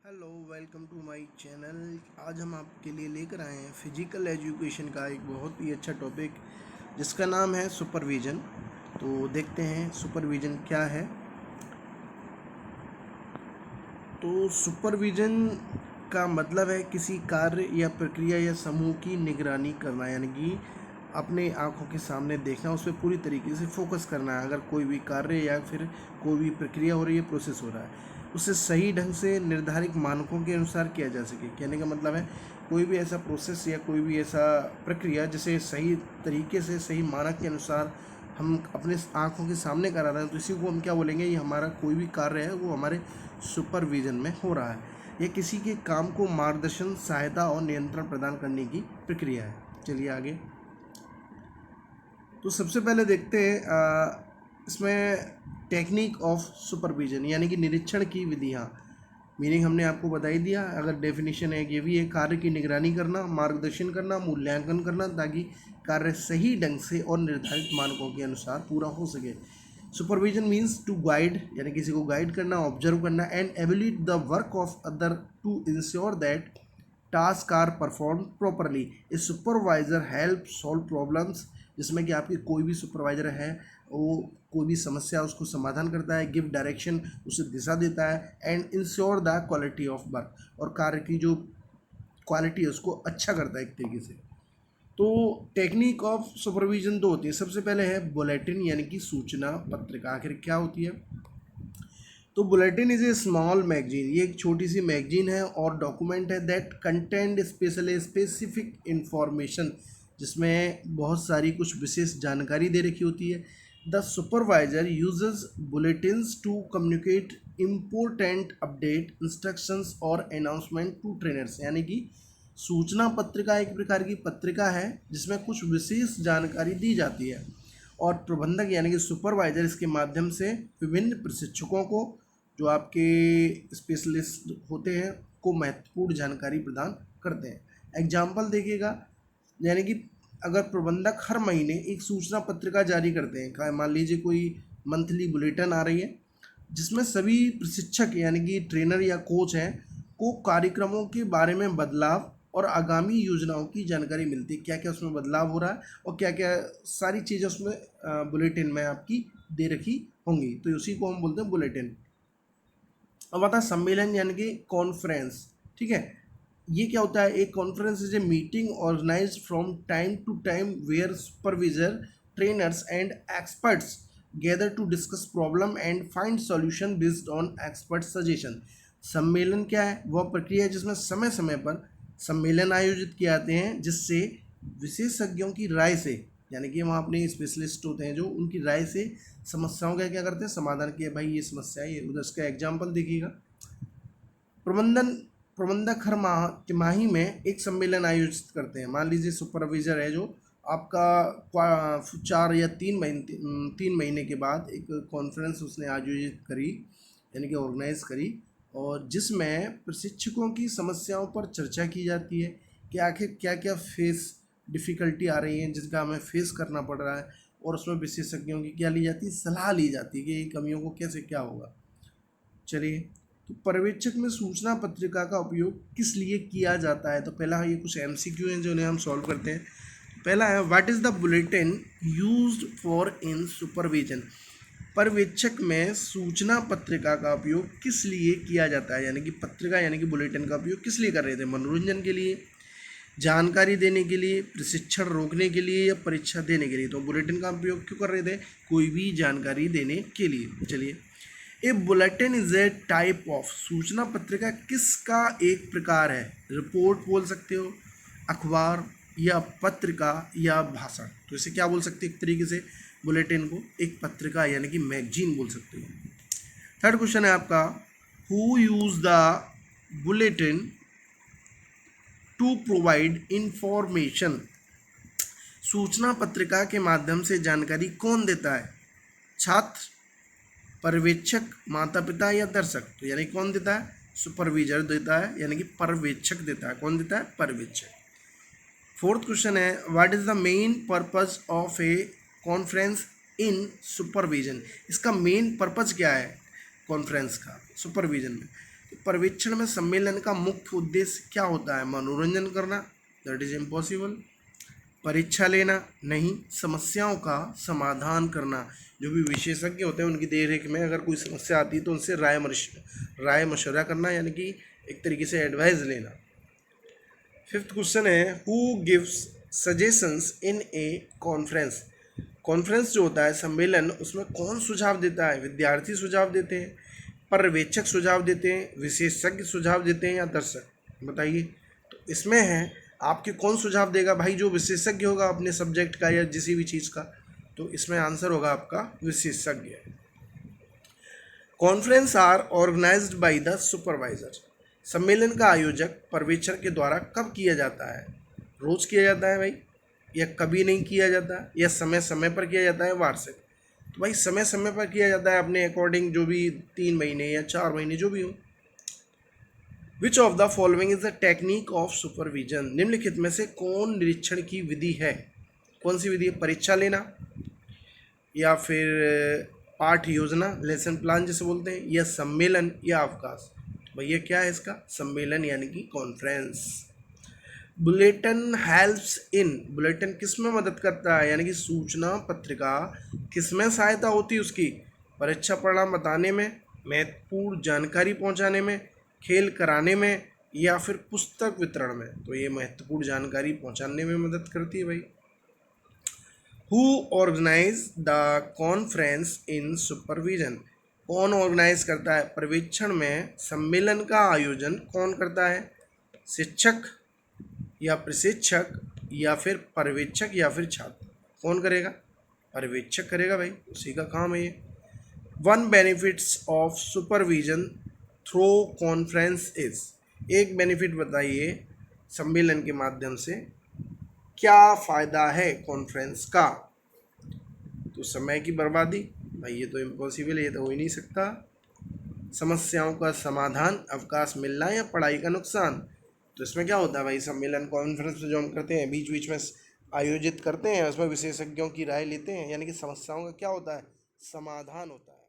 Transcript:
Hello, welcome to my channel. आज हम आपके लिए लेकर आए हैं फिजिकल एजुकेशन का एक बहुत ही अच्छा टॉपिक जिसका नाम है सुपरविज़न। तो देखते हैं सुपरविज़न क्या है। तो सुपरविज़न का मतलब है किसी कार्य या प्रक्रिया या समूह की निगरानी करना, यानी कि अपने आँखों के सामने देखना, उस पर पूरी तरीके से फोकस करना है। अगर कोई भी कार्य या फिर कोई भी प्रक्रिया हो रही है, प्रोसेस हो रहा है, उसे सही ढंग से निर्धारित मानकों के अनुसार किया जा सके। कहने का मतलब है कोई भी ऐसा प्रोसेस या कोई भी ऐसा प्रक्रिया जिसे सही तरीके से सही मानक के अनुसार हम अपने आँखों के सामने करा रहे हैं, तो इसी को हम क्या बोलेंगे, ये हमारा कोई भी कार्य है वो हमारे सुपरविज़न में हो रहा है। यह किसी के काम को मार्गदर्शन, सहायता और नियंत्रण प्रदान करने की प्रक्रिया है। चलिए आगे। तो सबसे पहले देखते हैं इसमें टेक्निक ऑफ सुपरविजन, यानी कि निरीक्षण की विधियाँ। मीनिंग हमने आपको बता ही दिया। अगर डेफिनेशन है, ये भी है कार्य की निगरानी करना, मार्गदर्शन करना, मूल्यांकन करना, ताकि कार्य सही ढंग से और निर्धारित मानकों के अनुसार पूरा हो सके। सुपरविजन मीन्स टू गाइड, यानी किसी को गाइड करना, ऑब्जर्व करना and evaluate the work of other to ensure that task are perform properly. A supervisor help solve problems, जिसमें कि आपकी कोई भी सुपरवाइजर है वो कोई भी समस्या उसको समाधान करता है, गिव डायरेक्शन, उसे दिशा देता है, and ensure the quality of work, और कार्य की जो क्वालिटी है उसको अच्छा करता है एक तरीके से। तो टेक्निक ऑफ सुपरविजन दो होती है। सबसे पहले है बुलेटिन, यानी कि सूचना पत्रिका। आखिर क्या होती है? तो bulletin is A small magazine, ये एक छोटी सी मैगजीन है और डॉक्यूमेंट है दैट कंटेंट स्पेसिफिक इंफॉर्मेशन, जिसमें बहुत सारी कुछ विशेष जानकारी दे रखी होती है। The supervisor uses bulletins to communicate important update, instructions और अनाउंसमेंट टू ट्रेनर्स, यानी कि सूचना पत्रिका एक प्रकार की पत्रिका है जिसमें कुछ विशेष जानकारी दी जाती है, और प्रबंधक यानी कि सुपरवाइजर इसके माध्यम से विभिन्न प्रशिक्षकों को, जो आपके स्पेशलिस्ट होते हैं, को महत्वपूर्ण जानकारी प्रदान करते हैं। एग्जाम्पल देखिएगा, यानी कि अगर प्रबंधक हर महीने एक सूचना पत्रिका जारी करते हैं, मान लीजिए कोई मंथली बुलेटिन आ रही है जिसमें सभी प्रशिक्षक यानी कि ट्रेनर या कोच हैं को कार्यक्रमों के बारे में बदलाव और आगामी योजनाओं की जानकारी मिलती है, क्या क्या उसमें बदलाव हो रहा है और क्या क्या सारी चीज़ें उसमें बुलेटिन में आपकी दे रखी होंगी, तो उसी को हम बोलते हैं बुलेटिन। अब आता है सम्मेलन, यानी कि कॉन्फ्रेंस। ठीक है, ये क्या होता है? एक conference is a meeting organized from time to time where supervisor, trainers and experts gather to discuss problem and find solution based on expert suggestion. सम्मेलन क्या है? वह प्रक्रिया है जिसमें समय समय पर सम्मेलन आयोजित किए जाते हैं जिससे विशेषज्ञों की राय से, यानी कि वहाँ अपने स्पेशलिस्ट होते हैं जो उनकी राय से समस्याओं का क्या करते हैं, समाधान किया। भाई ये समस्या है, ये उधर, इसका एग्जाम्पल देखिएगा। प्रबंधन प्रबंधक हर तिमाही में एक सम्मेलन आयोजित करते हैं। मान लीजिए सुपरवाइजर है जो आपका 4 या 3 महीने के बाद एक कॉन्फ्रेंस उसने आयोजित करी, यानी कि ऑर्गेनाइज करी, और जिसमें प्रशिक्षकों की समस्याओं पर चर्चा की जाती है कि आखिर क्या क्या फेस डिफ़िकल्टी आ रही है जिसका हमें फेस करना पड़ रहा है, और उसमें विशेषज्ञों की क्या ली जाती है, सलाह ली जाती है कि ये कमियों को कैसे क्या होगा। चलिए, तो पर्यवेक्षक में सूचना पत्रिका का उपयोग किस लिए किया जाता है? तो पहला ये कुछ एमसीक्यू हैं जो हम सॉल्व करते हैं। पहला है, what is the bulletin used for in supervision? पर्यवेक्षक में सूचना पत्रिका का उपयोग किस लिए किया जाता है? यानी कि पत्रिका यानी कि बुलेटिन का उपयोग किस लिए कर रहे थे? मनोरंजन के लिए, जानकारी देने के लिए, प्रशिक्षण रोकने के लिए, या परीक्षा देने के लिए? तो बुलेटिन का उपयोग क्यों कर रहे थे? कोई भी जानकारी देने के लिए। चलिए, a bulletin is a type of, सूचना पत्रिका किसका एक प्रकार है? रिपोर्ट बोल सकते हो, अखबार या पत्रिका या भाषण। तो इसे क्या बोल सकते हैं? एक तरीके से बुलेटिन को एक पत्रिका यानी कि मैगजीन बोल सकते हो। थर्ड क्वेश्चन है आपका, who use the bulletin to provide information? सूचना पत्रिका के माध्यम से जानकारी कौन देता है? छात्र, पर्यवेक्षक, माता पिता या दर्शक? तो यानी कौन देता है? सुपरविजर देता है, यानी कि पर्यवेक्षक देता है। कौन देता है? पर्यवेक्षक। फोर्थ क्वेश्चन है, what is the main purpose of A conference in supervision? इसका मेन पर्पज क्या है कॉन्फ्रेंस का सुपरविजन में? पर्यवेक्षण में सम्मेलन का मुख्य उद्देश्य क्या होता है? मनोरंजन करना, दैट इज इम्पॉसिबल। परीक्षा लेना, नहीं। समस्याओं का समाधान करना, जो भी विशेषज्ञ होते हैं उनकी देखरेख में अगर कोई समस्या आती है तो उनसे राय मशवरा करना, यानी कि एक तरीके से एडवाइस लेना। फिफ्थ क्वेश्चन है, who gives suggestions in A conference? Conference जो होता है सम्मेलन, उसमें कौन सुझाव देता है? विद्यार्थी सुझाव देते हैं, पर्यवेक्षक सुझाव देते हैं, विशेषज्ञ सुझाव देते हैं, या दर्शक? बताइए। तो इसमें है आपके कौन सुझाव देगा भाई? जो विशेषज्ञ होगा अपने सब्जेक्ट का या किसी भी चीज़ का। तो इसमें आंसर होगा आपका विशेषज्ञ। Conference are organized by the supervisor. सम्मेलन का आयोजक पर्यवेक्षक के द्वारा कब किया जाता है? रोज किया जाता है भाई, या कभी नहीं किया जाता, या समय समय पर किया जाता है, वार्षिक? तो भाई समय समय पर किया जाता है अपने अकॉर्डिंग, जो भी 3 महीने या 4 महीने जो भी हो। Which of the following is the technique of supervision? निम्नलिखित में से कौन निरीक्षण की विधि है? कौन सी विधि है? परीक्षा लेना, या फिर पाठ योजना, लेसन प्लान जिसे बोलते हैं, या सम्मेलन, या अवकाश? भैया क्या है इसका? सम्मेलन यानी कि conference. Bulletin helps in, bulletin किस में मदद करता है? यानी कि सूचना पत्रिका किस में सहायता होती है उसकी? परीक्षा परिणाम बताने में, महत्वपूर्ण जानकारी पहुंचाने में, खेल कराने में, या फिर पुस्तक वितरण में? तो ये महत्वपूर्ण जानकारी पहुंचाने में मदद करती है भाई। Who organize the conference in supervision? कौन ऑर्गेनाइज करता है? पर्यवेक्षण में सम्मेलन का आयोजन कौन करता है? शिक्षक, या प्रशिक्षक, या फिर पर्यवेक्षक, या फिर छात्र? कौन करेगा? पर्यवेक्षक करेगा भाई, उसी का काम है ये। One benefits of supervision through conference is? एक बेनिफिट बताइए सम्मेलन के माध्यम से क्या फ़ायदा है कॉन्फ्रेंस का? तो समय की बर्बादी, भाई ये तो इम्पॉसिबल है, ये तो हो ही नहीं सकता। समस्याओं का समाधान, अवकाश मिलना, या पढ़ाई का नुकसान? तो इसमें क्या होता है भाई, सम्मेलन कॉन्फ्रेंस जो हम करते हैं बीच बीच में आयोजित करते हैं, उसमें विशेषज्ञों की राय लेते हैं, यानी कि समस्याओं का क्या होता है? समाधान होता है।